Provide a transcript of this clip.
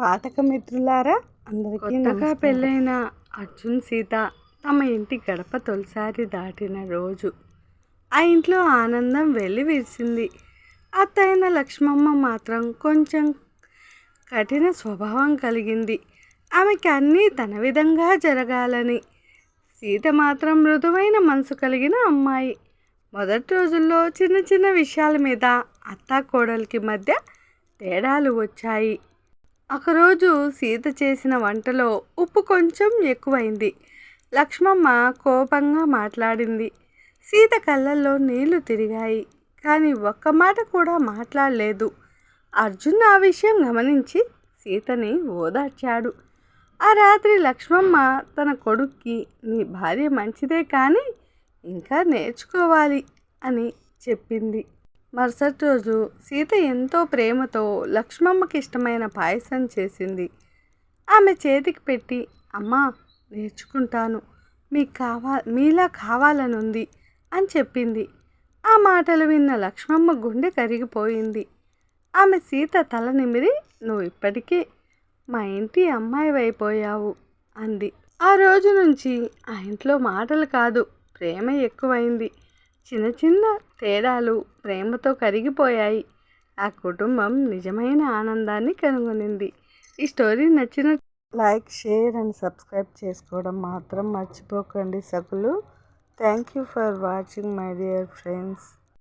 పాఠక మిత్రులారా, అందరికీ కొత్తగా పెళ్ళైన అర్జున్ సీత తమ ఇంటి గడప తొలిసారి దాటిన రోజు ఆ ఇంట్లో ఆనందం వెల్లివిరిసింది. అత్తయిన లక్ష్మమ్మ మాత్రం కొంచెం కఠిన స్వభావం కలిగింది. ఆమెకి అన్నీ తన విధంగా జరగాలని. సీత మాత్రం మృదువైన మనసు కలిగిన అమ్మాయి. మొదటి రోజుల్లో చిన్న చిన్న విషయాల మీద అత్తాకోడలికి మధ్య తేడాలు వచ్చాయి. ఒకరోజు సీత చేసిన వంటలో ఉప్పు కొంచెం ఎక్కువైంది. లక్ష్మమ్మ కోపంగా మాట్లాడింది. సీత కళ్ళల్లో నీళ్లు తిరిగాయి, కానీ ఒక్క మాట కూడా మాట్లాడలేదు. అర్జున్ ఆ విషయం గమనించి సీతని ఓదార్చాడు. ఆ రాత్రి లక్ష్మమ్మ తన కొడుక్కి, నీ భార్య మంచిదే కానీ ఇంకా నేర్చుకోవాలి అని చెప్పింది. మరుసటి రోజు సీత ఎంతో ప్రేమతో లక్ష్మమ్మకి ఇష్టమైన పాయసం చేసింది. ఆమె చేతికి పెట్టి, అమ్మా నేర్చుకుంటాను, మీలా కావాలనుంది అని చెప్పింది. ఆ మాటలు విన్న లక్ష్మమ్మ గుండె కరిగిపోయింది. ఆమె సీత తల నిమిరి, నువ్వు ఇప్పటికే మా ఇంటి అమ్మాయి అయిపోయావు అంది. ఆ రోజు నుంచి ఆ ఇంట్లో మాటలు కాదు, ప్రేమ ఎక్కువైంది. చిన్న చిన్న తేడాలు ప్రేమతో కరిగిపోయాయి. ఆ కుటుంబం నిజమైన ఆనందాన్ని కనుగొనింది. ఈ స్టోరీ నచ్చిన లైక్, షేర్ అండ్ సబ్స్క్రైబ్ చేసుకోవడం మాత్రం మర్చిపోకండి సకులు. Thank you for watching my dear friends.